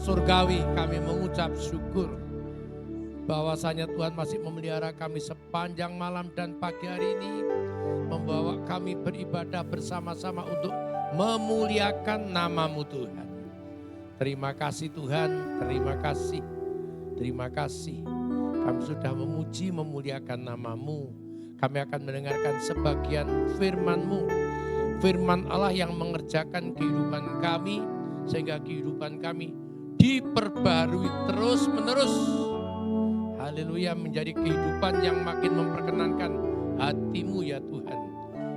surgawi, kami mengucap syukur bahwasanya Tuhan masih memelihara kami sepanjang malam dan pagi hari ini, membawa kami beribadah bersama-sama untuk memuliakan nama-Mu Tuhan. Terima kasih Tuhan, terima kasih, terima kasih. Kami sudah memuji, memuliakan nama-Mu. Kami akan mendengarkan sebagian firman-Mu, firman Allah yang mengerjakan kehidupan kami, sehingga kehidupan kami diperbarui terus-menerus. Haleluya, menjadi kehidupan yang makin memperkenankan hati-Mu ya Tuhan.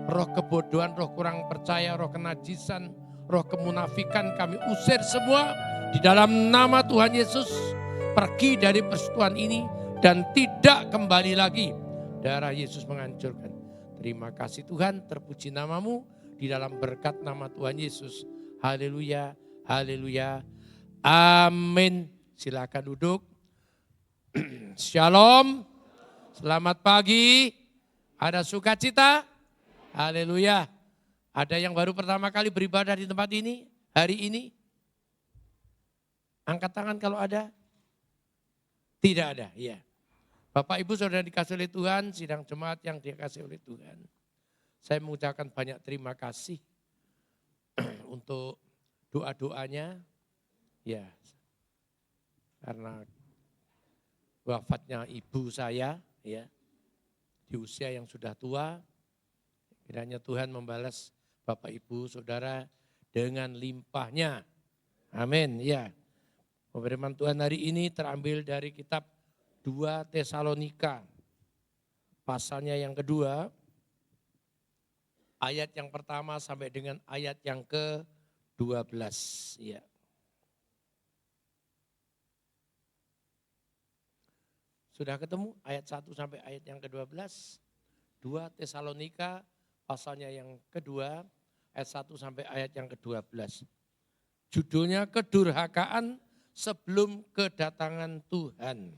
Roh kebodohan, roh kurang percaya, roh kenajisan, roh kemunafikan kami usir semua di dalam nama Tuhan Yesus. Pergi dari persekutuan ini dan tidak kembali lagi. Darah Yesus menghancurkan. Terima kasih Tuhan, terpuji nama-Mu di dalam berkat nama Tuhan Yesus. Haleluya, haleluya, amin. Silakan duduk. Shalom, selamat pagi. Ada sukacita? Haleluya. Ada yang baru pertama kali beribadah di tempat ini hari ini? Angkat tangan kalau ada. Tidak ada, ya. Bapak Ibu Saudara dikasih oleh Tuhan, sidang jemaat yang dikasih oleh Tuhan. Saya mengucapkan banyak terima kasih untuk doa-doanya. Ya, karena wafatnya ibu saya ya di usia yang sudah tua, kiranya Tuhan membalas Bapak Ibu Saudara dengan limpahnya. Amin ya. Firman Tuhan hari ini terambil dari kitab 2 Tesalonika pasalnya yang kedua, ayat yang pertama sampai dengan ayat yang ke-12 ya. Sudah ketemu ayat 1 sampai ayat yang ke-12. 2 Tesalonika pasalnya yang kedua, ayat 1 sampai ayat yang ke-12. Judulnya kedurhakaan sebelum kedatangan Tuhan.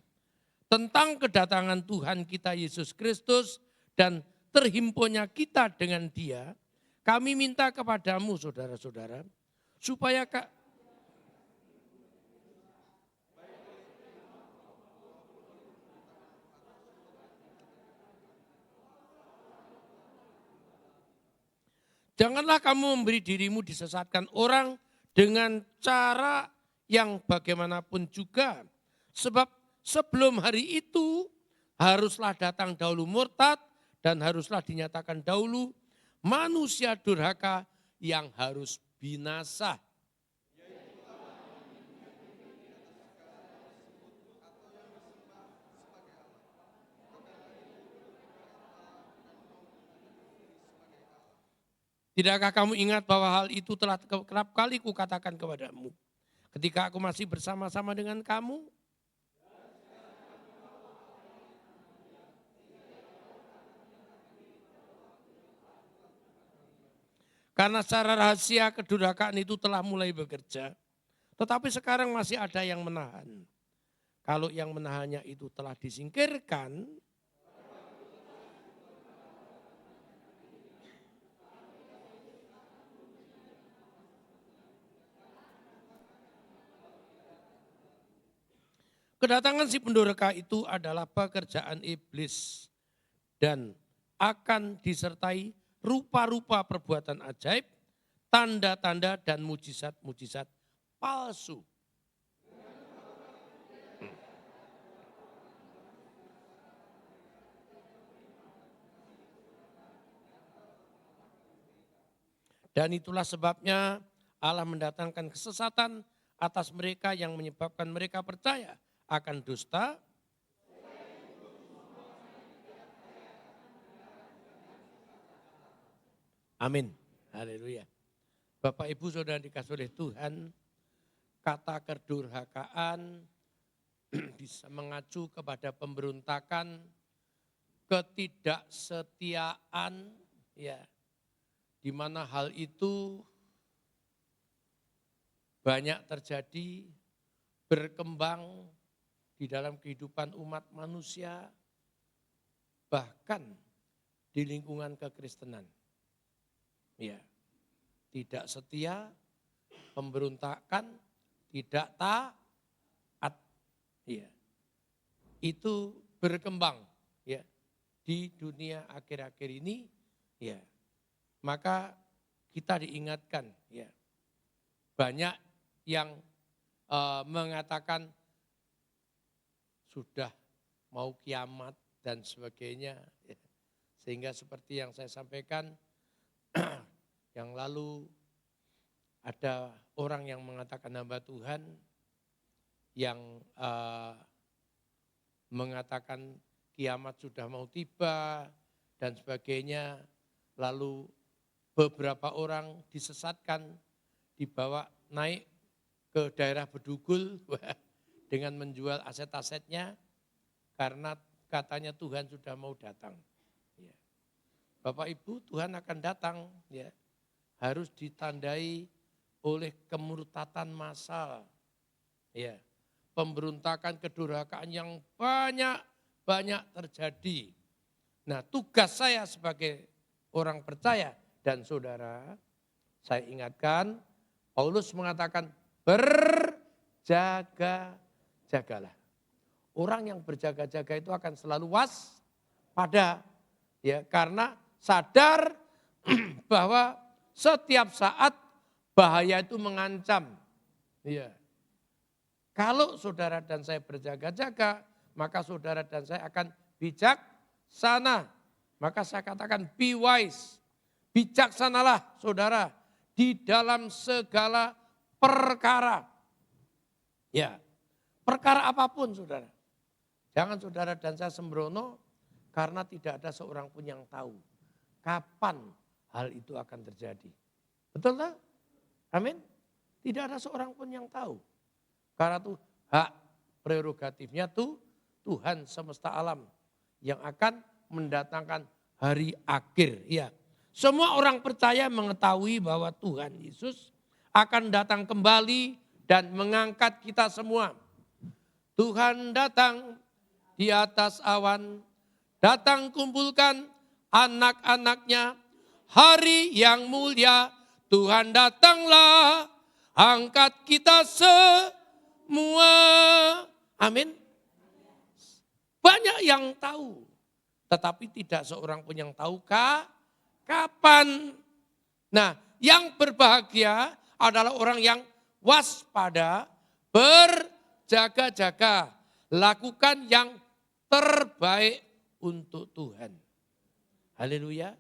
Tentang kedatangan Tuhan kita Yesus Kristus dan terhimpunnya kita dengan Dia, kami minta kepadamu saudara-saudara, supaya janganlah kamu memberi dirimu disesatkan orang dengan cara yang bagaimanapun juga. Sebab sebelum hari itu haruslah datang dahulu murtad dan haruslah dinyatakan dahulu manusia durhaka yang harus binasa. Tidakkah kamu ingat bahwa hal itu telah kerap kali kukatakan kepadamu ketika aku masih bersama-sama dengan kamu? Karena secara rahasia kedurhakaan itu telah mulai bekerja, tetapi sekarang masih ada yang menahan. Kalau yang menahannya itu telah disingkirkan, kedatangan si pendurhaka itu adalah pekerjaan iblis dan akan disertai rupa-rupa perbuatan ajaib, tanda-tanda dan mujizat-mujizat palsu. Dan itulah sebabnya Allah mendatangkan kesesatan atas mereka yang menyebabkan mereka percaya akan dusta. Amin. Haleluya. Bapak Ibu Saudara dikasih oleh Tuhan, kata kedurhakaan bisa mengacu kepada pemberontakan, ketidaksetiaan, ya, di mana hal itu banyak terjadi, berkembang di dalam kehidupan umat manusia, bahkan di lingkungan kekristenan. Ya, tidak setia, pemberontakan, tidak taat, ya, itu berkembang ya di dunia akhir-akhir ini, ya, maka kita diingatkan ya, banyak yang mengatakan sudah mau kiamat dan sebagainya, ya. Sehingga seperti yang saya sampaikan yang lalu, ada orang yang mengatakan hamba Tuhan yang mengatakan kiamat sudah mau tiba dan sebagainya. Lalu beberapa orang disesatkan, dibawa naik ke daerah Bedugul dengan menjual aset-asetnya karena katanya Tuhan sudah mau datang. Ya. Bapak Ibu, Tuhan akan datang, ya, harus ditandai oleh kemurtatan massal, ya, pemberontakan, kedurhakaan yang banyak terjadi. Nah, tugas saya sebagai orang percaya dan saudara, saya ingatkan, Paulus mengatakan berjaga-jagalah. Orang yang berjaga-jaga itu akan selalu waspada, ya, karena sadar bahwa setiap saat bahaya itu mengancam. Ya. Kalau saudara dan saya berjaga-jaga, maka saudara dan saya akan bijaksana. Maka saya katakan be wise. Bijaksanalah saudara di dalam segala perkara. Ya, perkara apapun saudara. Jangan saudara dan saya sembrono karena tidak ada seorang pun yang tahu kapan hal itu akan terjadi. Betul tak? Amin. Tidak ada seorang pun yang tahu. Karena itu hak prerogatifnya tuh Tuhan semesta alam yang akan mendatangkan hari akhir. Ya. Semua orang percaya mengetahui bahwa Tuhan Yesus akan datang kembali dan mengangkat kita semua. Tuhan datang di atas awan, datang kumpulkan anak-anaknya, hari yang mulia Tuhan datanglah, angkat kita semua. Amin. Banyak yang tahu, tetapi tidak seorang pun yang tahu kapan. Nah, yang berbahagia adalah orang yang waspada, berjaga-jaga, lakukan yang terbaik untuk Tuhan. Haleluya.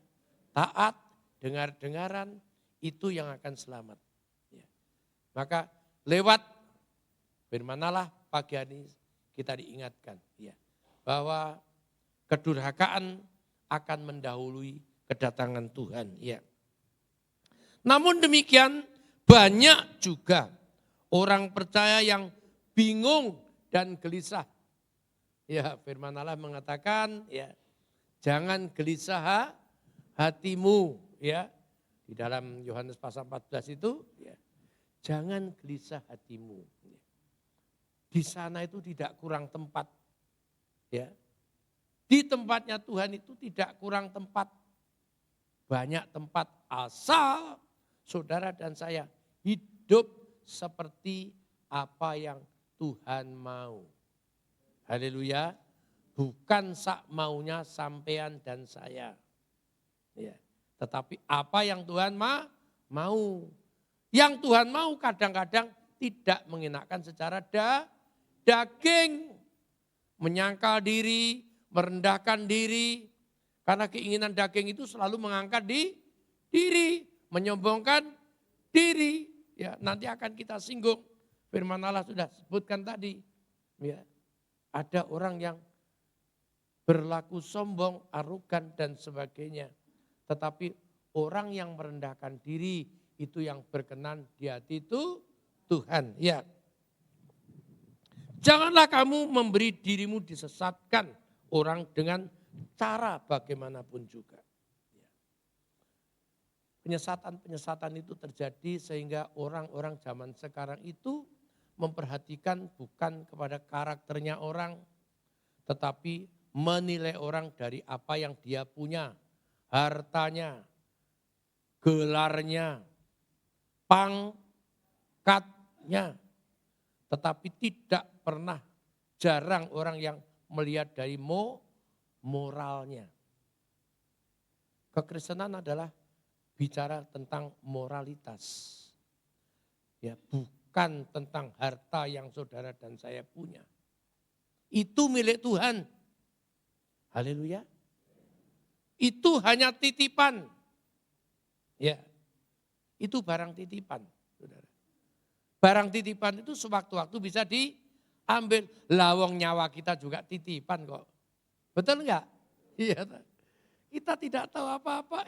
Taat, dengar-dengaran, itu yang akan selamat. Ya. Maka lewat firman Allah pagi hari kita diingatkan, ya, bahwa kedurhakaan akan mendahului kedatangan Tuhan. Ya. Namun demikian banyak juga orang percaya yang bingung dan gelisah. Ya, firman Allah mengatakan, ya, jangan gelisah hatimu, ya. Di dalam Yohanes pasal 14 itu, ya, jangan gelisah hatimu. Di sana itu tidak kurang tempat. Ya. Di tempatnya Tuhan itu tidak kurang tempat. Banyak tempat asal saudara dan saya hidup seperti apa yang Tuhan mau. Haleluya. Bukan sak maunya sampean dan saya. Ya. Tetapi apa yang Tuhan mau. Yang Tuhan mau kadang-kadang tidak mengenakan secara daging. Menyangkal diri, merendahkan diri. Karena keinginan daging itu selalu mengangkat diri. Menyombongkan diri. Ya, nanti akan kita singgung. Firman Allah sudah sebutkan tadi. Ya, ada orang yang berlaku sombong, arogan dan sebagainya. Tetapi orang yang merendahkan diri itu yang berkenan di hati itu Tuhan. Ya. Janganlah kamu memberi dirimu disesatkan orang dengan cara bagaimanapun juga. Penyesatan-penyesatan itu terjadi sehingga orang-orang zaman sekarang itu memperhatikan bukan kepada karakternya orang, tetapi menilai orang dari apa yang dia punya, hartanya, gelarnya, pangkatnya, tetapi tidak pernah Jarang orang yang melihat dari moralnya. Kekristenan adalah bicara tentang moralitas. Ya, bukan tentang harta yang saudara dan saya punya. Itu milik Tuhan. Haleluya. Itu hanya titipan. Ya, itu barang titipan, saudara. Barang titipan itu sewaktu-waktu bisa diambil. Lawang nyawa kita juga titipan kok. Betul enggak? Iya. Kita tidak tahu apa-apa,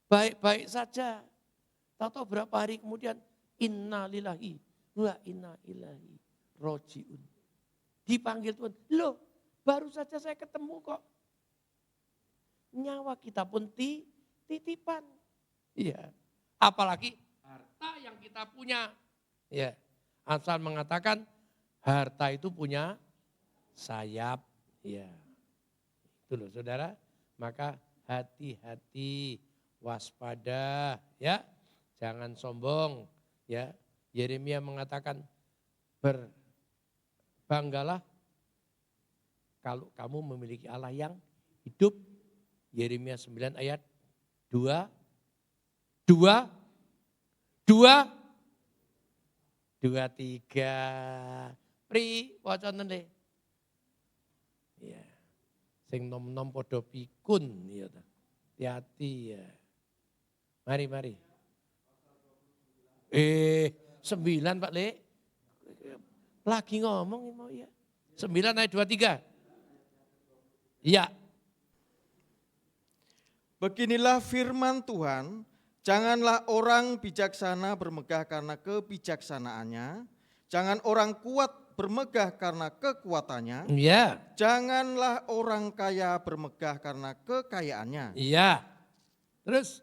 baik-baik saja. Tahu-tahu berapa hari kemudian, inna lillahi wa inna ilaihi rojiun. Dipanggil Tuhan, loh baru saja saya ketemu kok. Nyawa kita pun titipan. Iya. Apalagi harta yang kita punya. Ya. Amsal mengatakan harta itu punya sayap. Ya. Itu loh saudara. Maka hati-hati, waspada, ya. Jangan sombong, ya. Yeremia mengatakan berbanggalah kalau kamu memiliki Allah yang hidup. Yeremia 9 ayat 2, 3. Pri, wacanen deh. Ya. Sing nom-nom podo pikun, ya. Hati-hati ya. Mari. 9 Pak Le. Lagi ngomong mau ya. 9 ayat 23. Iya. Beginilah firman Tuhan, janganlah orang bijaksana bermegah karena kebijaksanaannya, jangan orang kuat bermegah karena kekuatannya, Iya. janganlah orang kaya bermegah karena kekayaannya. Iya. Terus?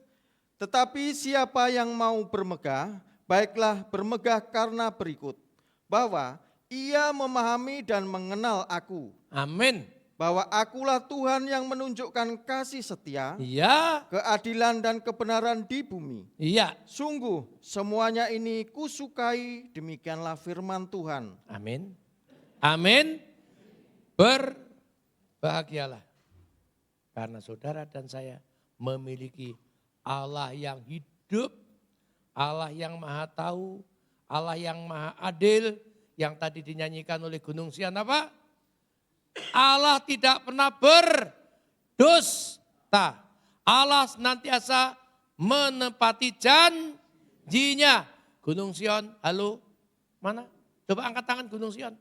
Tetapi siapa yang mau bermegah, baiklah bermegah karena berikut, bahwa ia memahami dan mengenal aku. Amin. Bahwa akulah Tuhan yang menunjukkan kasih setia, Iya. keadilan dan kebenaran di bumi. Iya. Sungguh semuanya ini kusukai, demikianlah firman Tuhan. Amin. Amin. Berbahagialah. Karena saudara dan saya memiliki Allah yang hidup, Allah yang maha tahu, Allah yang maha adil, yang tadi dinyanyikan oleh Gunung Sian apa? Allah tidak pernah berdusta. Allah senantiasa menepati janjinya. Gunung Sion, halo, mana? Coba angkat tangan Gunung Sion.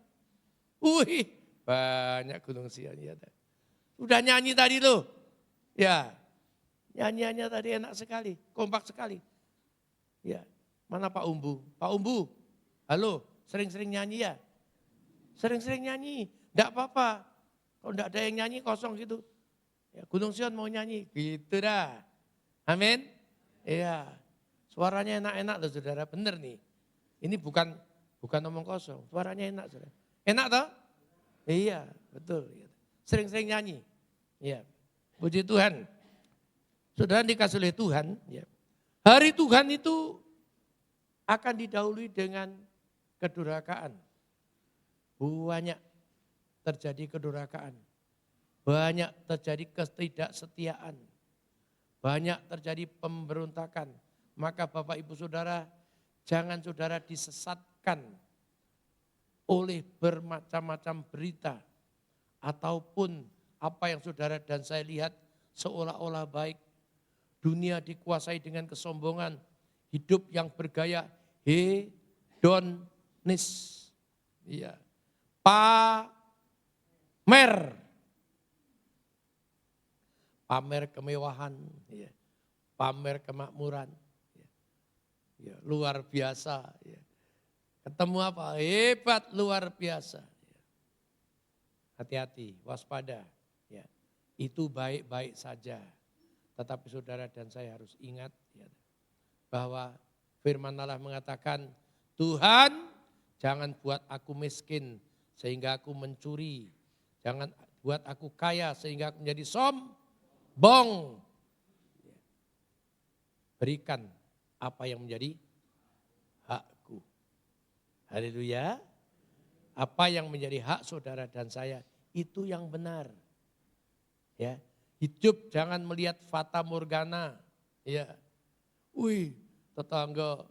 Wih, banyak Gunung Sion. Ya. Sudah nyanyi tadi loh. Ya, nyanyiannya tadi enak sekali, kompak sekali. Ya, mana Pak Umbu? Pak Umbu, halo, sering-sering nyanyi ya? Sering-sering nyanyi. Enggak apa-apa. Kalau enggak ada yang nyanyi kosong gitu. Ya, Gunung Sion mau nyanyi. Gitu dah. Amin. Iya. Suaranya enak-enak loh saudara. Bener nih. Ini bukan ngomong kosong. Suaranya enak saudara. Enak toh? Iya betul. Sering-sering nyanyi. Iya. Puji Tuhan. Saudara dikasih oleh Tuhan. Ya. Hari Tuhan itu akan didahului dengan kedurhakaan. Banyak terjadi kedurhakaan, banyak terjadi ketidaksetiaan, banyak terjadi pemberontakan. Maka Bapak Ibu Saudara, jangan saudara disesatkan oleh bermacam-macam berita ataupun apa yang saudara dan saya lihat seolah-olah baik. Dunia dikuasai dengan kesombongan, hidup yang bergaya hedonis. Iya. Pamer kemewahan, ya. Pamer kemakmuran, ya. Luar biasa. Ya. Ketemu apa? Hebat, luar biasa. Ya. Hati-hati, waspada. Ya. Itu baik-baik saja. Tetapi saudara dan saya harus ingat ya, bahwa firman Allah mengatakan, Tuhan jangan buat aku miskin sehingga aku mencuri. Jangan buat aku kaya sehingga aku menjadi sombong. Berikan apa yang menjadi hakku. Haleluya. Apa yang menjadi hak saudara dan saya itu yang benar. Ya, hidup jangan melihat fata morgana. Ya, wih, tetangga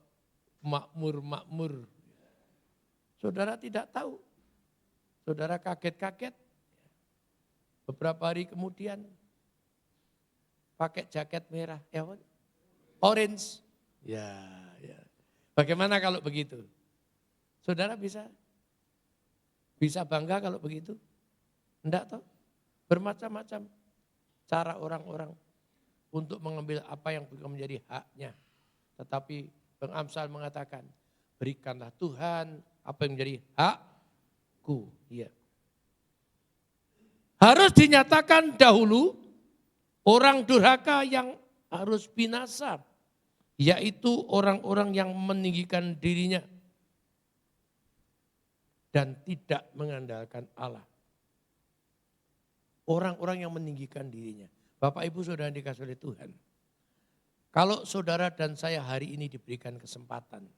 makmur. Saudara tidak tahu. Saudara kaget-kaget. Beberapa hari kemudian pakai jaket merah, orange. Ya. Bagaimana kalau begitu? Saudara bisa bangga kalau begitu? Enggak toh? Bermacam-macam cara orang-orang untuk mengambil apa yang bukan menjadi haknya. Tetapi Bang Amsal mengatakan, berikanlah Tuhan apa yang menjadi hakku. Ya. Harus dinyatakan dahulu orang durhaka yang harus binasa, yaitu orang-orang yang meninggikan dirinya dan tidak mengandalkan Allah. Orang-orang yang meninggikan dirinya. Bapak Ibu Saudara yang dikasihi oleh Tuhan. Kalau saudara dan saya hari ini diberikan kesempatan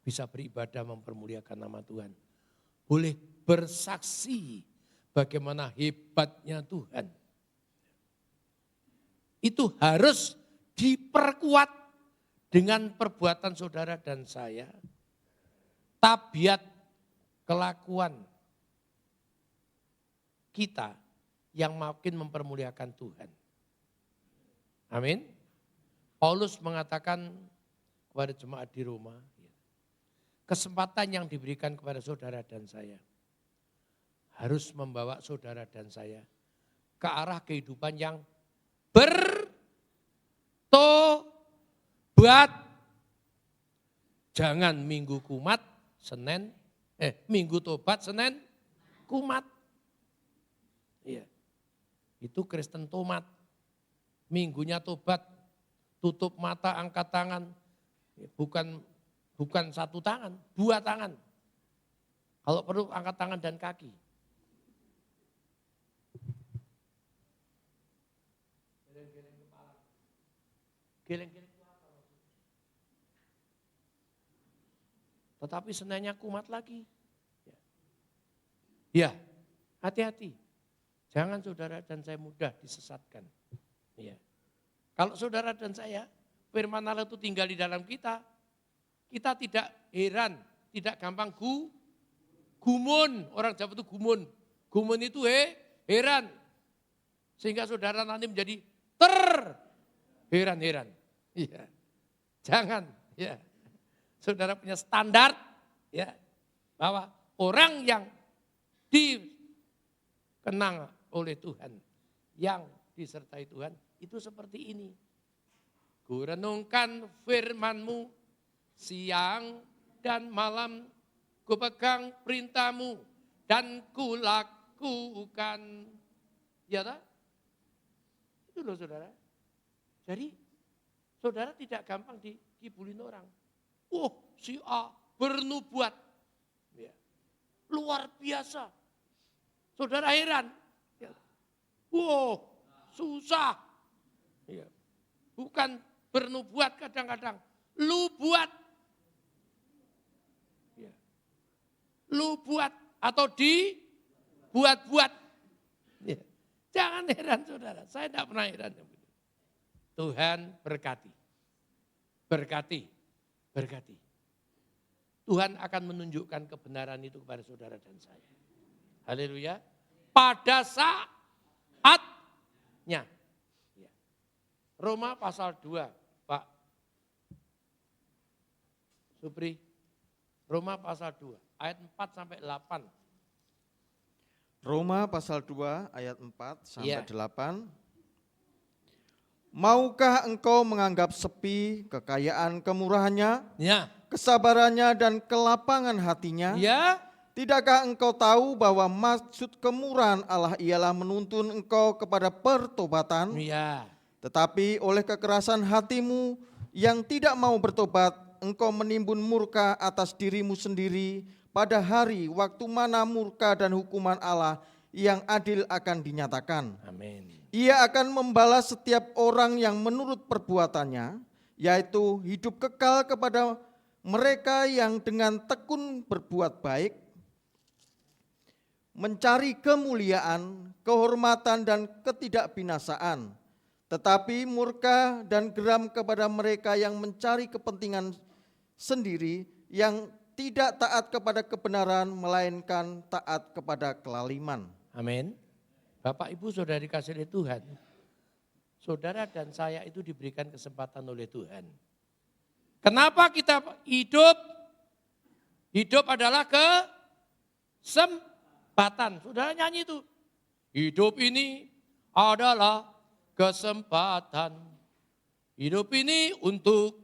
bisa beribadah mempermuliakan nama Tuhan. Boleh bersaksi bagaimana hebatnya Tuhan. Itu harus diperkuat dengan perbuatan saudara dan saya. Tabiat kelakuan kita yang makin mempermuliakan Tuhan. Amin. Paulus mengatakan kepada jemaat di Roma, kesempatan yang diberikan kepada saudara dan saya harus membawa saudara dan saya ke arah kehidupan yang bertobat. Jangan minggu kumat, minggu tobat, Senin kumat. Iya. Itu Kristen tomat. Minggunya tobat, tutup mata, angkat tangan. Bukan satu tangan, dua tangan. Kalau perlu angkat tangan dan kaki. Geleng-geleng kepala. Tetapi Seninnya kumat lagi. Ya, hati-hati. Jangan saudara dan saya mudah disesatkan. Ya. Kalau saudara dan saya, firman Allah itu tinggal di dalam kita tidak heran, tidak gampang gumun. Orang Jawa itu gumun. Gumun itu heran. Sehingga saudara nanti menjadi heran-heran. Ya. Jangan, ya. Saudara punya standar, ya, bahwa orang yang dikenang oleh Tuhan, yang disertai Tuhan, itu seperti ini. Ku renungkan firman-Mu siang dan malam, ku pegang perintah-Mu dan ku lakukan. Ya tak? Itu loh saudara. Jadi saudara tidak gampang dikibulin orang. Si A bernubuat. Ya. Luar biasa. Saudara heran. Ya. Susah. Ya. Bukan bernubuat kadang-kadang. Lu buat. Ya. Lu buat atau dibuat-buat. Ya. Jangan heran saudara. Saya tidak pernah heran. Tuhan berkati. Berkati. Tuhan akan menunjukkan kebenaran itu kepada saudara dan saya. Haleluya. Pada saatnya. Ya. Roma pasal 2, Pak Supri. Roma pasal 2, ayat 4 sampai 8. Roma pasal 2 ayat 4 sampai Ya. 8. Maukah engkau menganggap sepi kekayaan kemurahannya, Ya. kesabarannya dan kelapangan hatinya? Ya. Tidakkah engkau tahu bahwa maksud kemurahan Allah ialah menuntun engkau kepada pertobatan? Ya. Tetapi oleh kekerasan hatimu yang tidak mau bertobat, engkau menimbun murka atas dirimu sendiri pada hari waktu mana murka dan hukuman Allah yang adil akan dinyatakan. Amin. Ia akan membalas setiap orang yang menurut perbuatannya, yaitu hidup kekal kepada mereka yang dengan tekun berbuat baik mencari kemuliaan, kehormatan, dan ketidakbinasaan, tetapi murka dan geram kepada mereka yang mencari kepentingan sendiri, yang tidak taat kepada kebenaran, melainkan taat kepada kelaliman. Amin. Bapak, Ibu, Saudara dikasihi oleh Tuhan. Saudara dan saya itu diberikan kesempatan oleh Tuhan. Kenapa kita hidup? Hidup adalah kesempatan. Saudara nyanyi itu. Hidup ini adalah kesempatan. Hidup ini untuk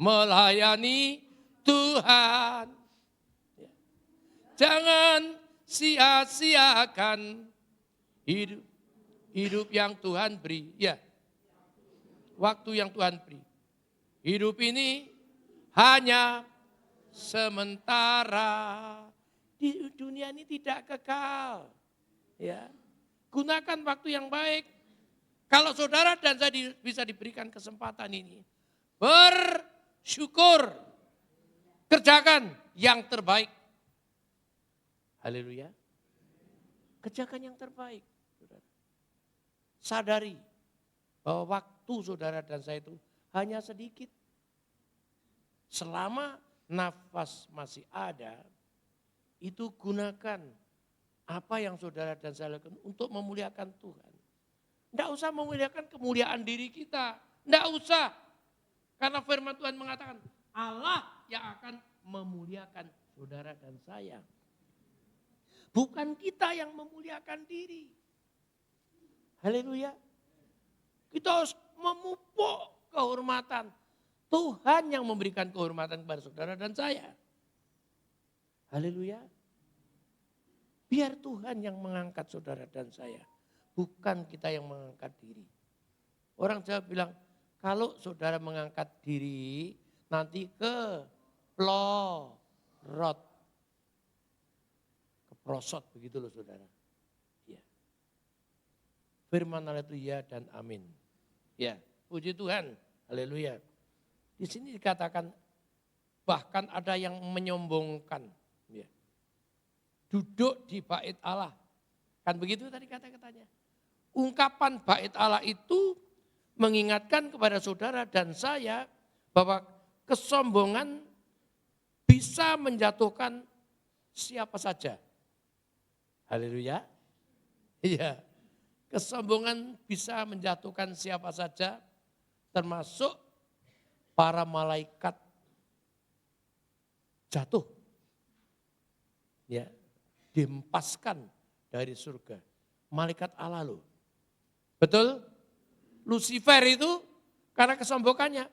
melayani Tuhan. Jangan sia-siakan hidup yang Tuhan beri. Ya, waktu yang Tuhan beri. Hidup ini hanya sementara. Di dunia ini tidak kekal. Ya, gunakan waktu yang baik. Kalau saudara dan saya bisa diberikan kesempatan ini, bersyukur, kerjakan yang terbaik. Haleluya. Kerjakan yang terbaik. Saudara. Sadari bahwa waktu saudara dan saya itu hanya sedikit. Selama nafas masih ada, itu gunakan apa yang saudara dan saya lakukan untuk memuliakan Tuhan. Tidak usah memuliakan kemuliaan diri kita. Tidak usah. Karena firman Tuhan mengatakan Allah yang akan memuliakan saudara dan saya. Bukan kita yang memuliakan diri. Haleluya. Kita harus memupuk kehormatan. Tuhan yang memberikan kehormatan kepada saudara dan saya. Haleluya. Biar Tuhan yang mengangkat saudara dan saya. Bukan kita yang mengangkat diri. Orang Jawa bilang, kalau saudara mengangkat diri, nanti keplorot. Keprosot begitu loh saudara. Ya. Firman Allah itu ya dan amin. Ya, puji Tuhan. Haleluya. Di sini dikatakan bahkan ada yang menyombongkan. Ya. Duduk di bait Allah. Kan begitu tadi kata-katanya. Ungkapan bait Allah itu mengingatkan kepada saudara dan saya bahwa kesombongan bisa menjatuhkan siapa saja. Haleluya. Iya. Kesombongan bisa menjatuhkan siapa saja, termasuk para malaikat jatuh. Ya, dihempaskan dari surga. Malaikat Allah loh. Betul? Lucifer itu karena kesombongannya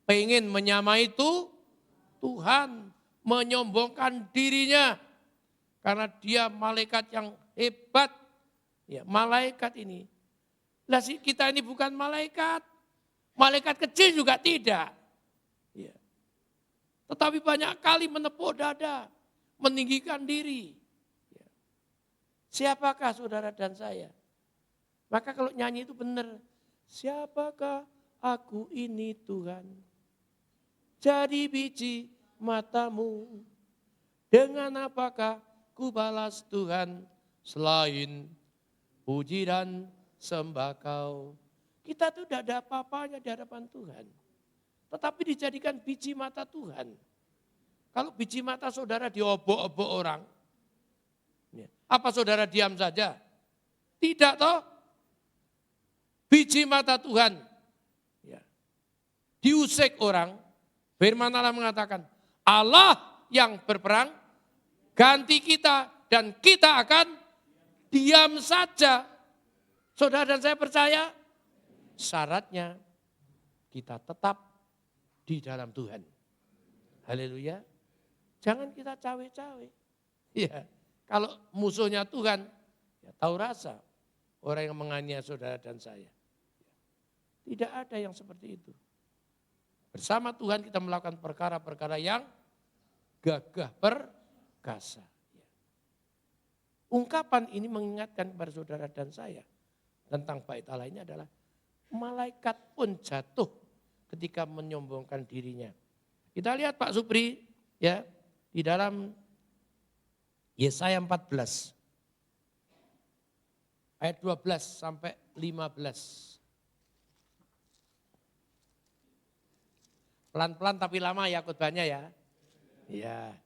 pengen menyamai itu Tuhan, menyombongkan dirinya karena dia malaikat yang hebat. Ya, malaikat ini. Lah kita ini bukan malaikat. Malaikat kecil juga tidak. Ya. Tetapi banyak kali menepuk dada, meninggikan diri. Ya. Siapakah saudara dan saya? Maka kalau nyanyi itu benar. Siapakah aku ini Tuhan? Jadi biji matamu. Dengan apakah ku balas Tuhan selain puji dan sembah Kau? Kita tuh tidak ada apa-apanya di hadapan Tuhan. Tetapi dijadikan biji mata Tuhan. Kalau biji mata saudara diobok-obok orang. Apa saudara diam saja? Tidak toh? Biji mata Tuhan. Ya. Diusik orang. Firman Allah mengatakan, Allah yang berperang, ganti kita dan kita akan diam saja. Saudara dan saya percaya, syaratnya kita tetap di dalam Tuhan. Haleluya. Jangan kita cawe-cawe. Ya, kalau musuhnya Tuhan, ya tahu rasa orang yang menganiaya saudara dan saya. Tidak ada yang seperti itu. Bersama Tuhan kita melakukan perkara-perkara yang gagah perkasa. Ungkapan ini mengingatkan kepada saudara dan saya tentang bait Allah ini adalah malaikat pun jatuh ketika menyombongkan dirinya. Kita lihat Pak Supri ya di dalam Yesaya 14. ayat 12 sampai 15. Pelan-pelan tapi lama ya khotbahnya ya. Ya,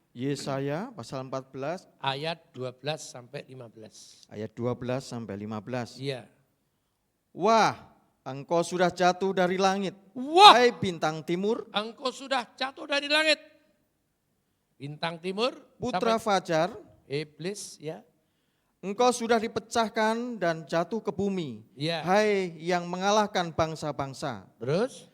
Yesaya pasal 14 ayat 12 sampai 15. ayat 12 sampai 15. Iya. Wah, engkau sudah jatuh dari langit, Wah, hai bintang timur, engkau sudah jatuh dari langit. Bintang timur, putra fajar, iblis ya. engkau sudah dipecahkan dan jatuh ke bumi, Iya. hai yang mengalahkan bangsa-bangsa. Terus?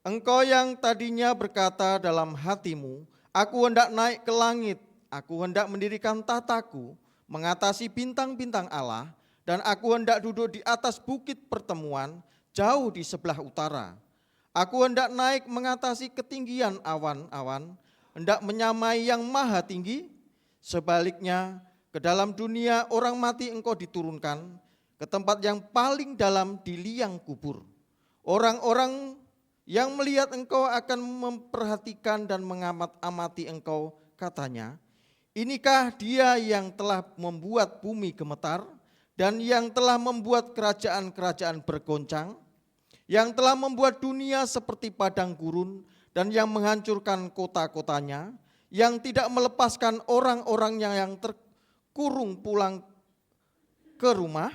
Engkau yang tadinya berkata dalam hatimu, aku hendak naik ke langit, aku hendak mendirikan tataku, mengatasi bintang-bintang Allah, dan aku hendak duduk di atas bukit pertemuan, jauh di sebelah utara. Aku hendak naik mengatasi ketinggian awan-awan, hendak menyamai yang maha tinggi. Sebaliknya, ke dalam dunia orang mati engkau diturunkan, ke tempat yang paling dalam di liang kubur. Orang-orang yang melihat engkau akan memperhatikan dan mengamat-amati engkau, katanya, inikah dia yang telah membuat bumi gemetar dan yang telah membuat kerajaan-kerajaan bergoncang, yang telah membuat dunia seperti padang gurun dan yang menghancurkan kota-kotanya, yang tidak melepaskan orang-orangnya yang terkurung pulang ke rumah.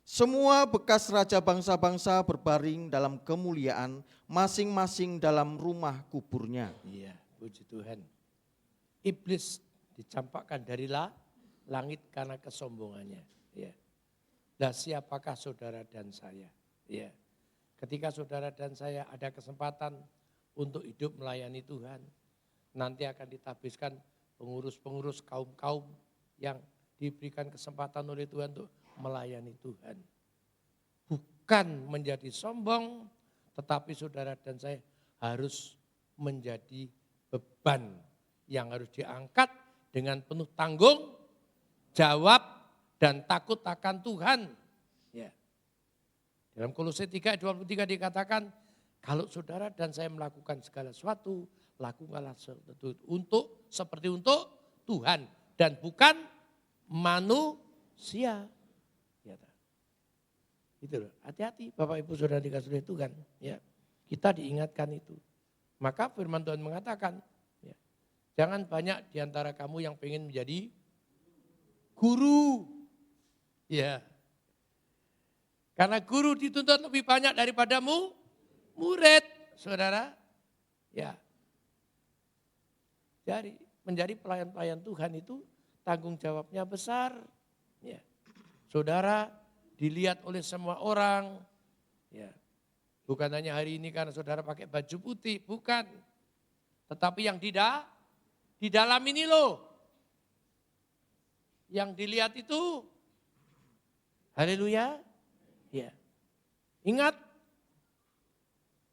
Semua bekas raja bangsa-bangsa berbaring dalam kemuliaan, masing-masing dalam rumah kuburnya. Iya, puji Tuhan. Iblis dicampakkan dari langit karena kesombongannya. Ya. Nah, siapakah saudara dan saya? Ya. Ketika saudara dan saya ada kesempatan untuk hidup melayani Tuhan, nanti akan ditabiskan pengurus-pengurus kaum-kaum yang diberikan kesempatan oleh Tuhan untuk melayani Tuhan. Bukan menjadi sombong, tetapi saudara dan saya harus menjadi beban yang harus diangkat dengan penuh tanggung jawab dan takut akan Tuhan. Ya. Dalam Kolose 3 ayat 23 dikatakan, kalau saudara dan saya melakukan segala sesuatu, lakukanlah untuk seperti untuk Tuhan dan bukan manusia. Ya, itu loh, hati-hati Bapak Ibu Saudara dikasih oleh Tuhan. Ya, kita diingatkan itu. Maka firman Tuhan mengatakan, ya, jangan banyak diantara kamu yang pengen menjadi guru. Ya, karena guru dituntut lebih banyak daripada murid, saudara. Ya, jadi menjadi pelayan-pelayan Tuhan itu tanggung jawabnya besar. Ya, saudara dilihat oleh semua orang. Ya, bukan hanya hari ini karena saudara pakai baju putih, bukan. Tetapi yang di dalam ini loh. Yang dilihat itu, haleluya. Ya. Ingat,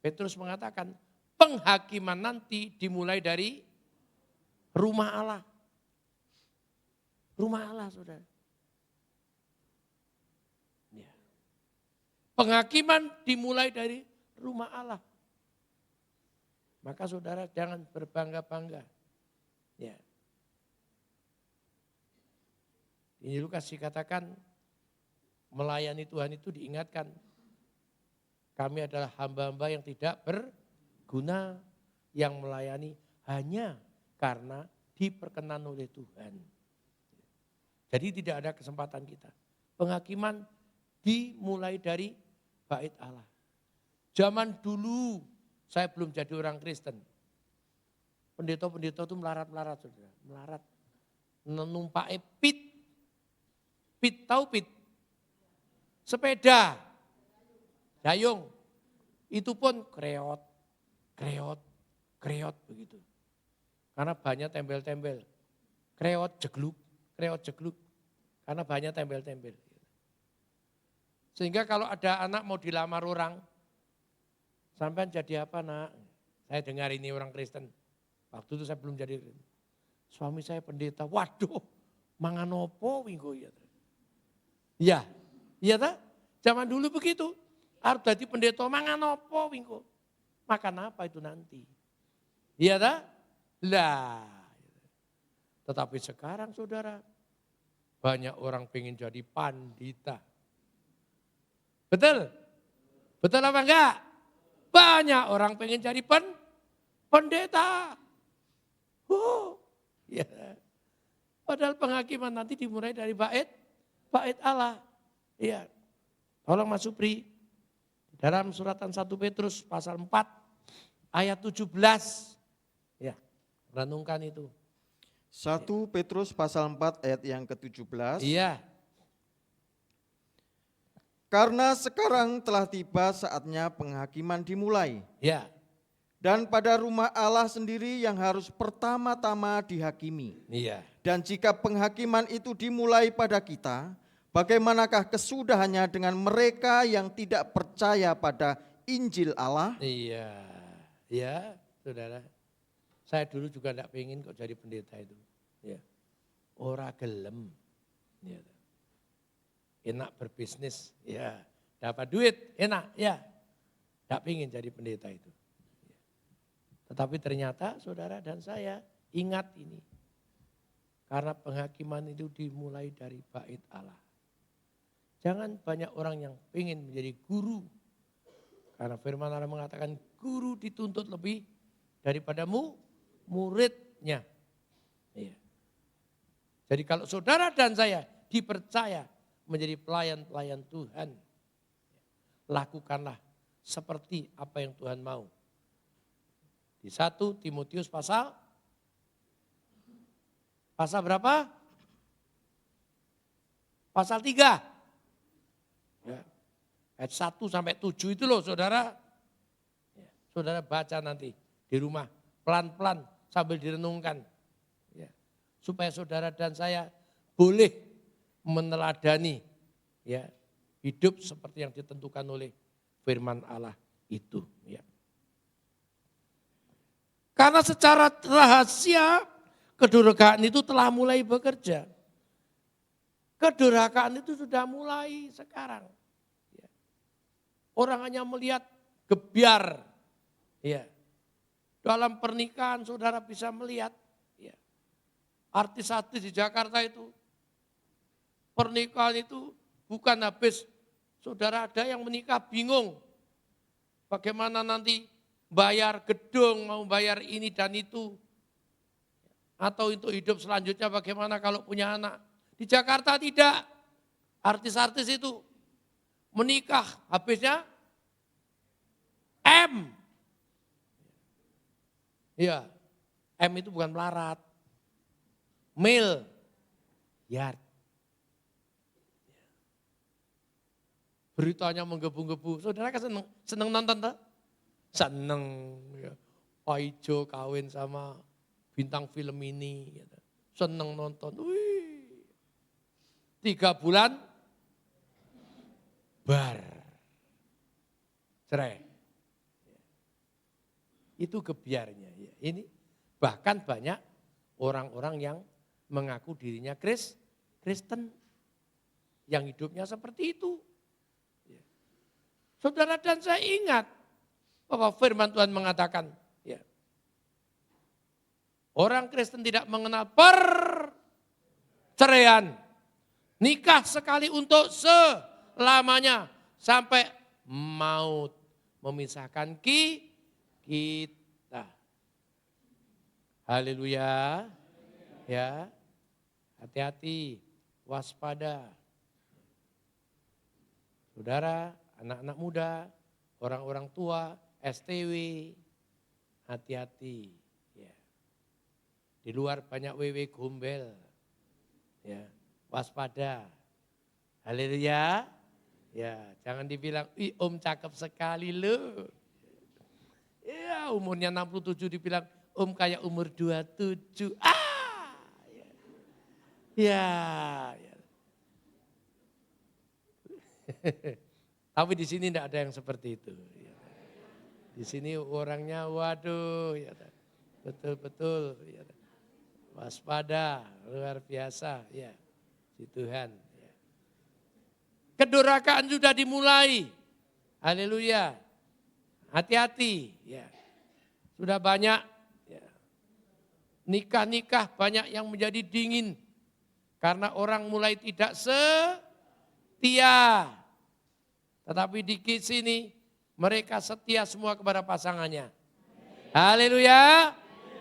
Petrus mengatakan penghakiman nanti dimulai dari rumah Allah. Rumah Allah, saudara. Ya. Penghakiman dimulai dari rumah Allah. Maka saudara jangan berbangga-bangga. Ya. Ini Lukas dikatakan melayani Tuhan itu diingatkan. Kami adalah hamba-hamba yang tidak berguna, yang melayani hanya karena diperkenan oleh Tuhan. Jadi tidak ada kesempatan kita. Penghakiman dimulai dari bait Allah. Zaman dulu saya belum jadi orang Kristen. Pendeta-pendeta itu melarat-melarat, saudara. Melarat. Menumpaki pit, tahu pit? Sepeda, dayung. Itu pun kreot begitu. Karena banyak tembel-tembel. Kreot jegluk. Karena banyak tembel-tembel. Sehingga kalau ada anak mau dilamar orang, sampai jadi apa nak? Saya dengar ini orang Kristen. Waktu itu saya belum jadi Kristen. Suami saya pendeta, waduh mangan opo winggo ya. Iya, iya tak? Zaman dulu begitu. Harus jadi pendeta mangan opo winggo. Makan apa itu nanti? Iya tak? Lah. Tetapi sekarang saudara, Banyak orang pengen jadi pandita. Betul? Betul apa enggak? Banyak orang pengen jadi pendeta. Ya. Padahal penghakiman nanti dimulai dari bait Allah. Iya. Tolong Mas Supri. Dalam suratan 1 Petrus pasal 4 ayat 17. Ya, renungkan itu. 1 Petrus pasal 4 ayat yang ke-17. Iya. Karena sekarang telah tiba saatnya penghakiman dimulai. Ya. Dan pada rumah Allah sendiri yang harus pertama-tama dihakimi. Iya. Dan jika penghakiman itu dimulai pada kita, bagaimanakah kesudahannya dengan mereka yang tidak percaya pada Injil Allah? Iya. Ya, saudara. Saya dulu juga tidak pengen kok jadi pendeta itu. Ya. Ora gelem. Ya. Enak berbisnis, ya. Dapat duit, enak, ya. Tidak pengen jadi pendeta itu. Ya. Tetapi ternyata saudara dan saya ingat ini. Karena penghakiman itu dimulai dari bait Allah. Jangan banyak orang yang pengen menjadi guru. Karena firman Allah mengatakan guru dituntut lebih daripada muridnya. Ya. Jadi kalau saudara dan saya dipercaya menjadi pelayan-pelayan Tuhan, lakukanlah seperti apa yang Tuhan mau. Di 1 Timotius pasal berapa? Pasal 3. Ya. Ayat 1 sampai 7 itu loh saudara. Ya. Saudara baca nanti di rumah pelan-pelan sambil direnungkan. Ya. Supaya saudara dan saya boleh meneladani ya hidup seperti yang ditentukan oleh firman Allah itu ya. Karena secara rahasia kedurhakaan itu telah mulai bekerja. Kedurhakaan itu sudah mulai sekarang. Ya. Orang hanya melihat gebyar ya. Dalam pernikahan saudara bisa melihat ya. Artis-artis di Jakarta itu pernikahan itu bukan habis, saudara ada yang menikah bingung. Bagaimana nanti bayar gedung, mau bayar ini dan itu. Atau untuk hidup selanjutnya bagaimana kalau punya anak. Di Jakarta tidak, artis-artis itu menikah habisnya M. Ya, M itu bukan melarat. Miliar. Beritanya menggebu-gebu. Saudara kan seneng nonton tak? Seneng. Ya. Paijo kawin sama bintang film ini. Gitu. Seneng nonton. Wih. 3 bulan. Bar. Cerai. Itu gebyarnya. Ya. Ini bahkan banyak orang-orang yang mengaku dirinya Kristen. Yang hidupnya seperti itu. Saudara dan saya ingat bahwa firman Tuhan mengatakan, ya, orang Kristen tidak mengenal perceraian. Nikah sekali untuk selamanya sampai maut memisahkan kita. Haleluya. Ya. Hati-hati, waspada. Saudara, anak-anak muda, orang-orang tua, STW, hati-hati. Ya. Di luar banyak wewe gombel, ya, waspada. Haleluya. Ya, jangan dibilang, ih om cakep sekali loh. Ya, umurnya 67 dibilang, om kayak umur 27. Ya. Ya. Tapi di sini tidak ada yang seperti itu. Di sini orangnya waduh, ya, betul-betul, ya, waspada, luar biasa, ya, si Tuhan. Ya. Kedurhakaan sudah dimulai, haleluya, hati-hati, ya. Sudah banyak, ya. Nikah-nikah banyak yang menjadi dingin, Karena orang mulai tidak setia. Tetapi di sini mereka setia semua kepada pasangannya. Haleluya.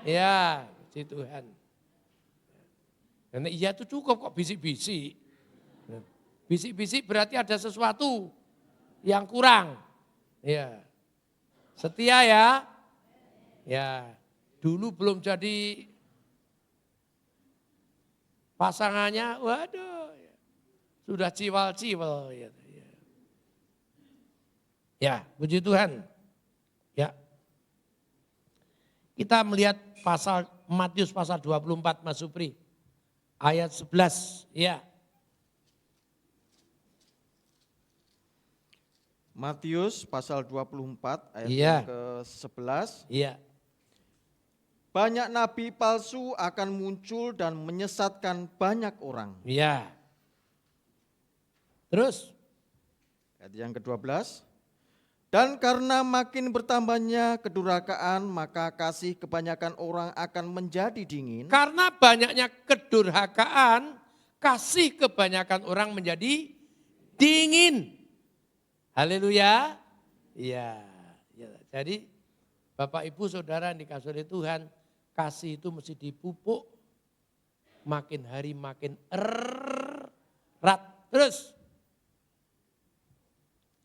Ya, puji Tuhan. Karena iya itu cukup kok bisik-bisik. Bisik-bisik berarti ada sesuatu yang kurang. Ya. Setia ya. Ya. Dulu belum jadi pasangannya, waduh. Sudah ciwal-ciwal. Ya, puji Tuhan. Ya. Kita melihat Matius pasal 24 Mas Supri. Ayat 11, ya. Matius pasal 24 ayat Iya. yang ke-11. Iya. Banyak nabi palsu akan muncul dan menyesatkan banyak orang. Iya. Terus? Ayat yang ke-12. Dan karena makin bertambahnya kedurhakaan, maka kasih kebanyakan orang akan menjadi dingin. Karena banyaknya kedurhakaan, kasih kebanyakan orang menjadi dingin. Haleluya. Iya. Jadi Bapak Ibu Saudara yang dikasihi oleh Tuhan, kasih itu mesti dipupuk makin hari makin erat. Terus.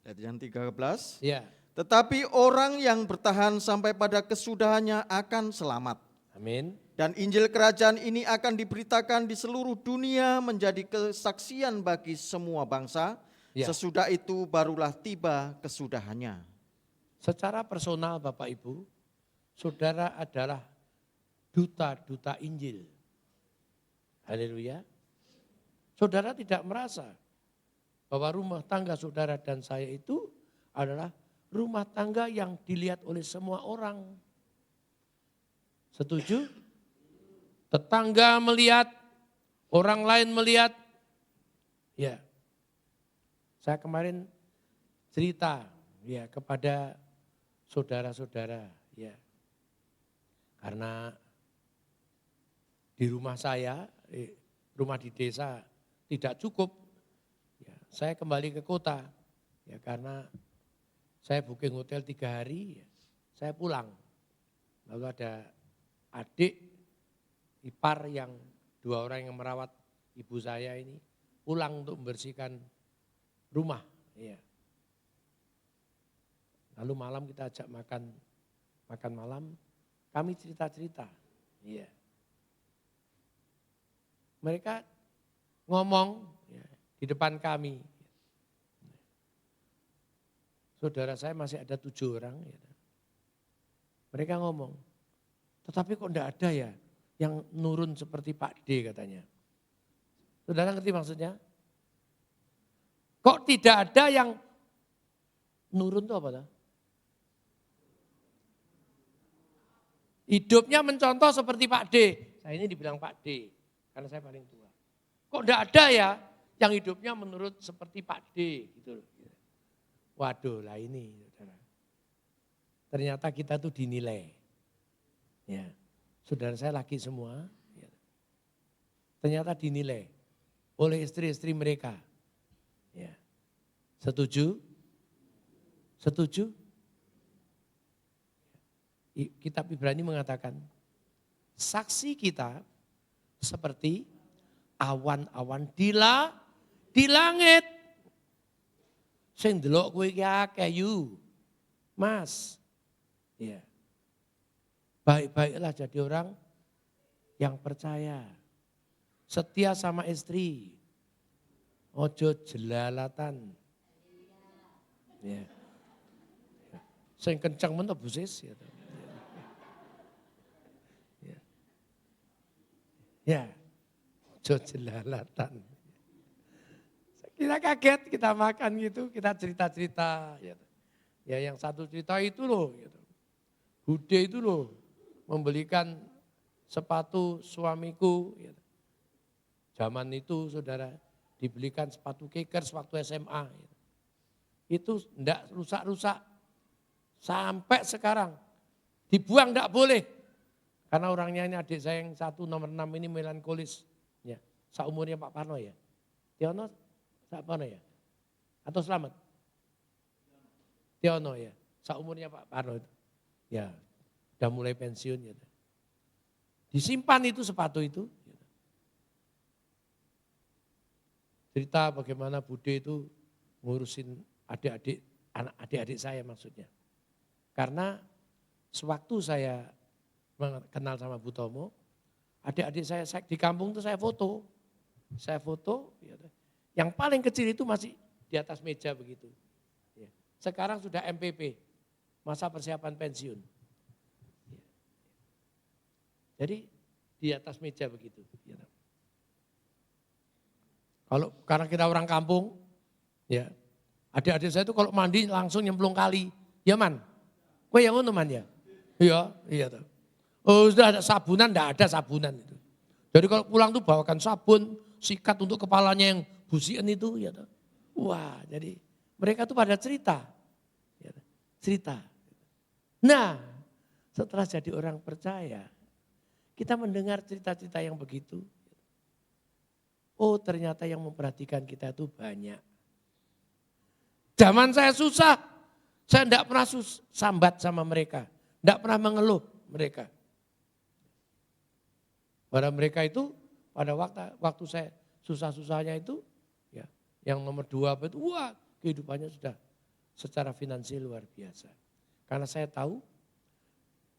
Ayat yang 13. Ya. Tetapi orang yang bertahan sampai pada kesudahannya akan selamat. Amin. Dan Injil kerajaan ini akan diberitakan di seluruh dunia menjadi kesaksian bagi semua bangsa. Ya. Sesudah itu barulah tiba kesudahannya. Secara personal Bapak Ibu, saudara adalah duta-duta Injil. Haleluya. Saudara tidak merasa bahwa rumah tangga saudara dan saya itu adalah rumah tangga yang dilihat oleh semua orang. Setuju? Tetangga melihat, orang lain melihat. Ya. Saya kemarin cerita ya kepada saudara-saudara ya. Karena di rumah saya, rumah di desa tidak cukup. Ya, saya kembali ke kota ya karena saya booking hotel 3 hari, ya, saya pulang. Lalu ada adik ipar yang 2 orang yang merawat ibu saya ini pulang untuk membersihkan rumah. Ya. Lalu malam kita ajak makan malam, kami cerita-cerita. Ya. Mereka ngomong ya, di depan kami. Saudara saya masih ada 7 orang. Ya. Mereka ngomong, tetapi kok enggak ada ya yang nurun seperti Pak D katanya. Saudara ngerti maksudnya? Kok tidak ada yang nurun itu apa? Hidupnya mencontoh seperti Pak D. Saya ini dibilang Pak D, karena saya paling tua. Kok enggak ada ya yang hidupnya menurut seperti Pak D gitu loh. Waduh lah ini, saudara. Ternyata kita tuh dinilai. Ya, saudara saya laki semua. Ya. Ternyata dinilai oleh istri-istri mereka. Ya. Setuju? Setuju? Kitab Ibrani mengatakan, saksi kita seperti awan-awan di langit. Sing delok kowe iki akeh yu. Mas. Ya. Baik-baiklah jadi orang yang percaya. Setia sama istri. Ojo jelalatan. Ya. Sing kencang men busis ya. Ya. Ya. Ojo jelalatan. Kita kaget, kita makan gitu, kita cerita-cerita. Ya yang satu cerita itu loh. Gitu. Bude itu loh, membelikan sepatu suamiku. Gitu. Zaman itu saudara, dibelikan sepatu Kickers waktu SMA. Gitu. Itu enggak rusak-rusak. Sampai sekarang, dibuang enggak boleh. Karena orangnya ini adik saya yang 1 nomor 6 ini melankolis. Ya. Seumurnya Pak Parno ya? Tiono Pak Parno ya? Atau Selamat? Tiono ya? Seumurnya Pak Parno itu. Ya, udah mulai pensiun ya. Disimpan itu sepatu itu. Cerita bagaimana Bude itu ngurusin adik-adik, adik-adik saya maksudnya. Karena sewaktu saya kenal sama Bu Tomo, adik-adik saya di kampung itu saya foto. Saya foto, yang paling kecil itu masih di atas meja begitu. Sekarang sudah MPP, masa persiapan pensiun. Jadi di atas meja begitu. Kalau karena kita orang kampung, ya adik-adik saya itu kalau mandi langsung nyemplung kali. Ya man, kue yang ngono man ya? Iya, iya tuh. Oh sudah ada sabunan, enggak ada sabunan itu. Jadi kalau pulang tuh bawakan sabun, sikat untuk kepalanya yang busian itu. Ya tuh. Wah jadi mereka tuh pada cerita. Ya, cerita. Nah setelah jadi orang percaya, kita mendengar cerita-cerita yang begitu. Oh ternyata yang memperhatikan kita itu banyak. Zaman saya susah, saya tidak pernah sambat sama mereka. Tidak pernah mengeluh mereka. Pada mereka itu, pada waktu saya susah-susahnya itu, ya, yang nomor 2 apa itu, wah kehidupannya sudah secara finansial luar biasa. Karena saya tahu,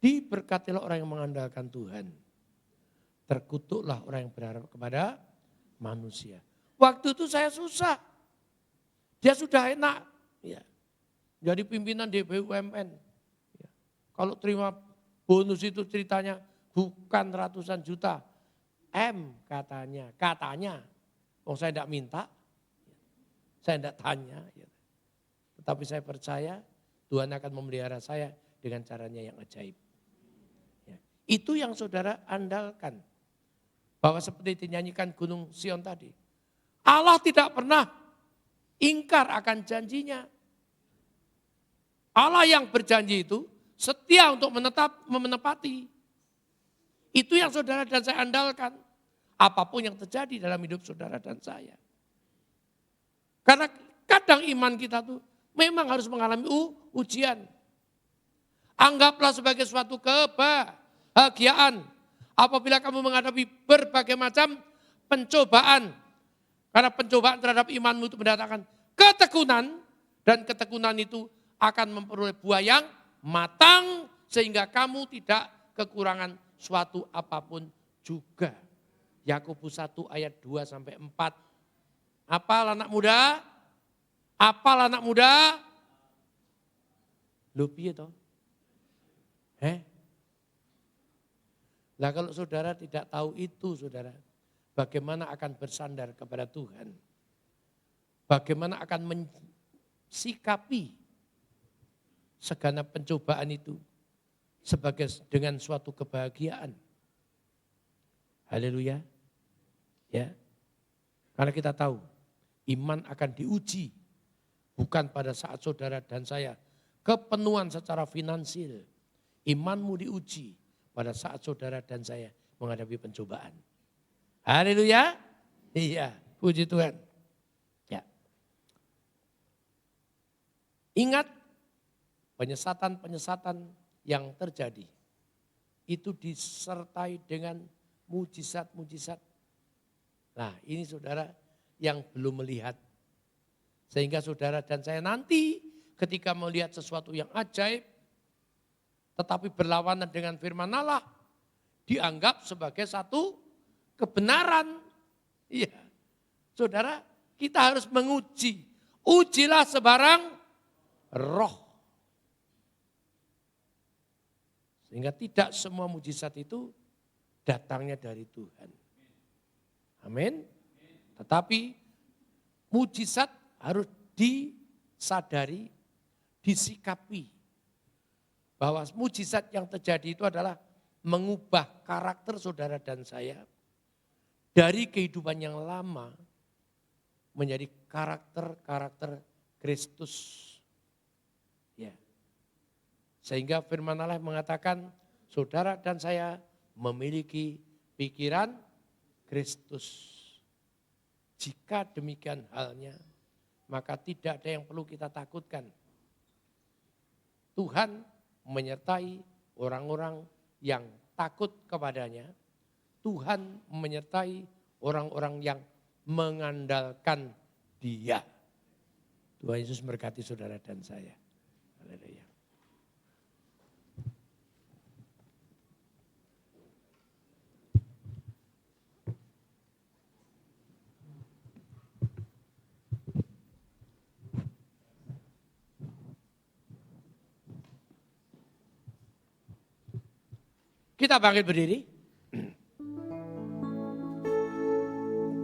diberkatilah orang yang mengandalkan Tuhan. Terkutuklah orang yang berharap kepada manusia. Waktu itu saya susah. Dia sudah enak. Ya. Jadi pimpinan di BUMN. Ya. Kalau terima bonus itu ceritanya bukan ratusan juta. Katanya. Oh saya tidak minta. Saya tidak tanya. Ya. Tetapi saya percaya Tuhan akan memelihara saya dengan caranya yang ajaib. Ya. Itu yang saudara andalkan. Bahwa seperti dinyanyikan Gunung Sion tadi. Allah tidak pernah ingkar akan janjinya. Allah yang berjanji itu setia untuk menepati. Itu yang saudara dan saya andalkan. Apapun yang terjadi dalam hidup saudara dan saya. Karena kadang iman kita tuh memang harus mengalami ujian. Anggaplah sebagai suatu kebahagiaan. Apabila kamu menghadapi berbagai macam pencobaan. Karena pencobaan terhadap imanmu itu mendatangkan ketekunan. Dan ketekunan itu akan memperoleh buah yang matang. Sehingga kamu tidak kekurangan suatu apapun juga. Yakobus 1 ayat 2-4. Apal anak muda? Apal anak muda? Lho piye toh? Nah kalau saudara tidak tahu itu saudara, bagaimana akan bersandar kepada Tuhan? Bagaimana akan mensikapi segenap pencobaan itu sebagai dengan suatu kebahagiaan? Haleluya. Ya. Karena kita tahu iman akan diuji bukan pada saat saudara dan saya kepenuhan secara finansial. Imanmu diuji pada saat saudara dan saya menghadapi pencobaan. Haleluya. Iya, puji Tuhan. Ya. Ingat penyesatan-penyesatan yang terjadi itu disertai dengan mujizat-mujizat. Nah ini saudara yang belum melihat. Sehingga saudara dan saya nanti ketika melihat sesuatu yang ajaib, tetapi berlawanan dengan firman Allah, dianggap sebagai satu kebenaran. Iya. Saudara, kita harus menguji. Ujilah sebarang roh. Sehingga tidak semua mujizat itu datangnya dari Tuhan. Amin. Tetapi mujizat harus disadari, disikapi. Bahwa mujizat yang terjadi itu adalah mengubah karakter saudara dan saya dari kehidupan yang lama menjadi karakter Kristus. Ya. Sehingga firman Allah mengatakan saudara dan saya memiliki pikiran Kristus. Jika demikian halnya, maka tidak ada yang perlu kita takutkan. Tuhan menyertai orang-orang yang takut kepadanya. Tuhan menyertai orang-orang yang mengandalkan Dia. Tuhan Yesus memberkati saudara dan saya. Haleluya. Kita bangkit berdiri.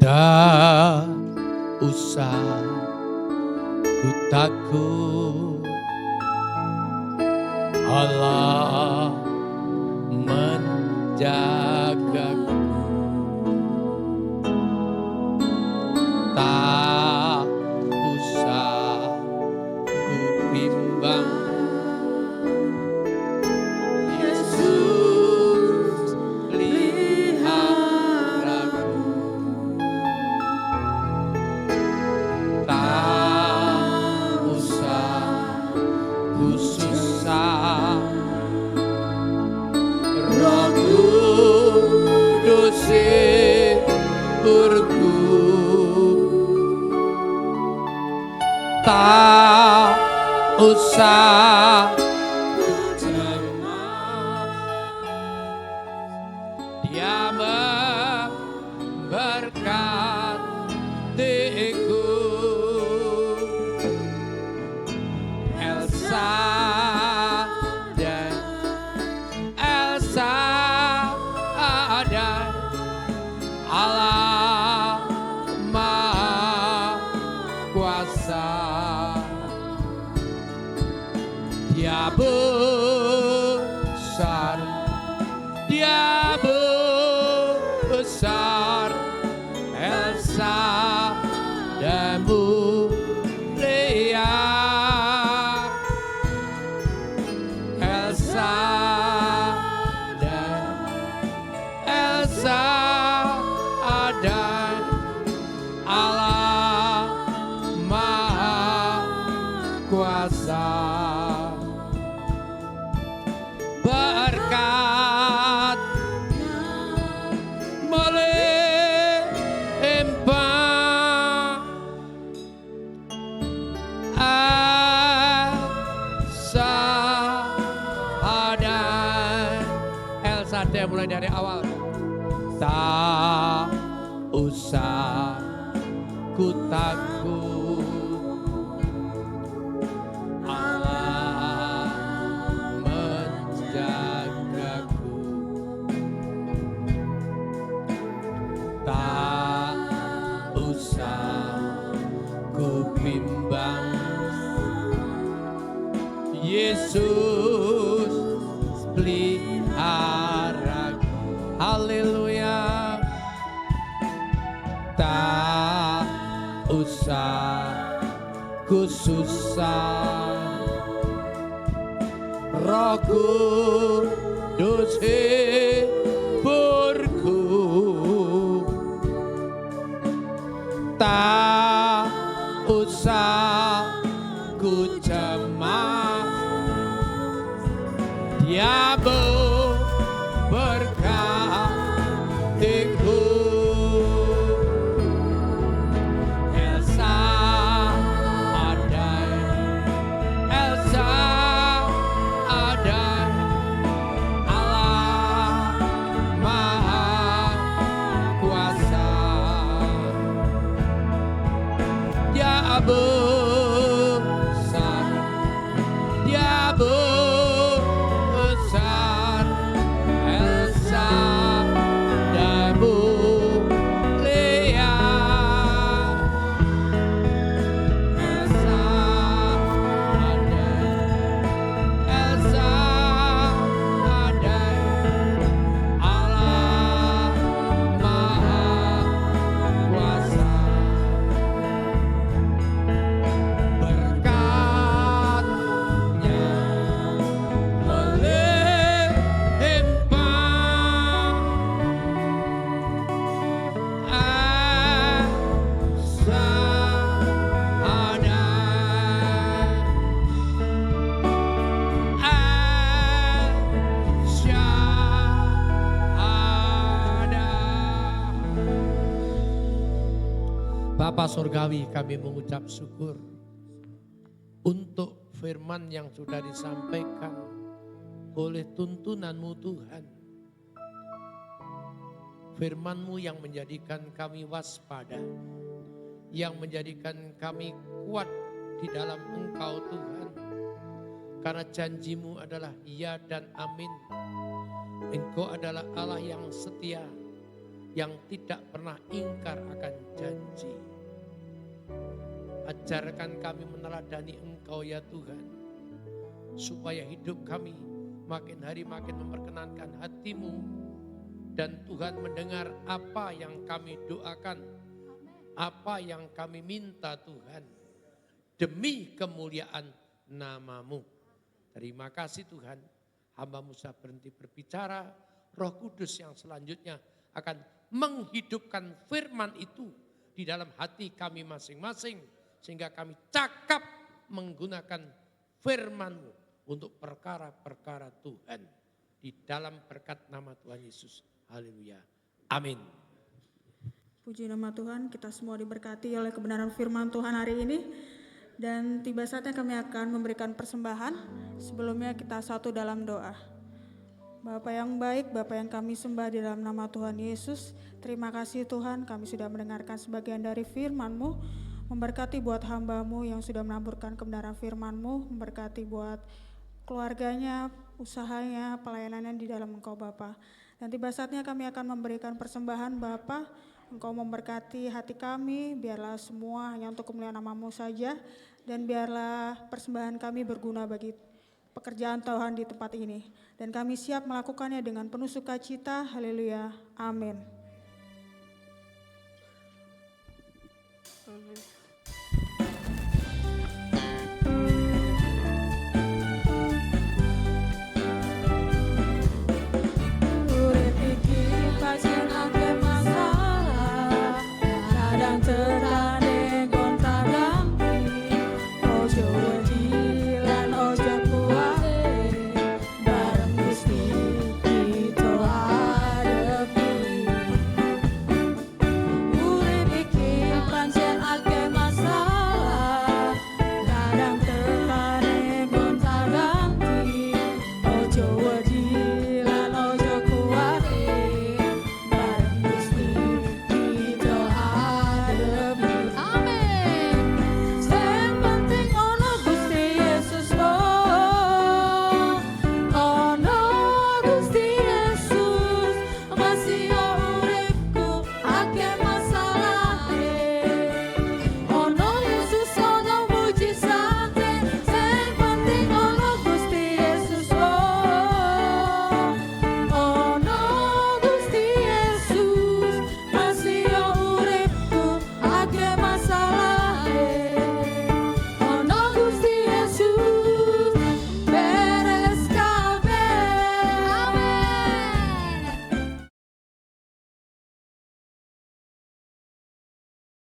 Tak usah ku takut, Allah menjagaku. Tak usah ku bimbang, Yesus peliharaku. Tak usah ku susah, Roh Kudus hiburku. Tak usah Dia memberkatiku. Elsa dan Elsa ada Allah Maha Kuasa. Dia besar, Dia besar, Elsa dan mulia. Elsa dan Elsa ada Allah Maha Kuasa. Berkat melimpah, Elsa ada. Elsa ada mulai dari awal. Tak usah ku takut, Allah menjagaku. Tak usah ku bimbang, Yesus peliharaku. Haleluya. Tak usah ku susah, Roh Kudus hiburku. Tak usah ku cemas, Dia berkatiku. Elsa ada, Elsa ada, Allah Maha Kuasa. Dia besar, Dia besar, Bapa Surgawi, kami mengucap syukur untuk firman yang sudah disampaikan oleh tuntunan-Mu Tuhan. Firman-Mu yang menjadikan kami waspada, yang menjadikan kami kuat di dalam Engkau Tuhan. Karena janji-Mu adalah ya dan amin. Engkau adalah Allah yang setia, yang tidak pernah ingkar akan janji. Ajarkan kami meneladani Engkau ya Tuhan, supaya hidup kami makin hari makin memperkenankan hati-Mu, dan Tuhan mendengar apa yang kami doakan, apa yang kami minta Tuhan, demi kemuliaan nama-Mu. Terima kasih Tuhan, hamba-Mu sudah berhenti berbicara, Roh Kudus yang selanjutnya akan menghidupkan firman itu di dalam hati kami masing-masing, sehingga kami cakap menggunakan firman-Mu untuk perkara-perkara Tuhan di dalam berkat nama Tuhan Yesus. Haleluya. Amin. Puji nama Tuhan, kita semua diberkati oleh kebenaran firman Tuhan hari ini. Dan tiba saatnya kami akan memberikan persembahan. Sebelumnya kita satu dalam doa. Bapa yang baik, Bapa yang kami sembah di dalam nama Tuhan Yesus. Terima kasih Tuhan, kami sudah mendengarkan sebagian dari firman-Mu. Memberkati buat hamba-Mu yang sudah menaburkan kebenaran firman-Mu. Memberkati buat keluarganya, usahanya, pelayanannya di dalam Engkau Bapa. Dan tiba saatnya kami akan memberikan persembahan Bapa. Engkau memberkati hati kami, biarlah semua hanya untuk kemuliaan nama-Mu saja. Dan biarlah persembahan kami berguna bagi pekerjaan Tuhan di tempat ini. Dan kami siap melakukannya dengan penuh sukacita. Haleluya. Amin.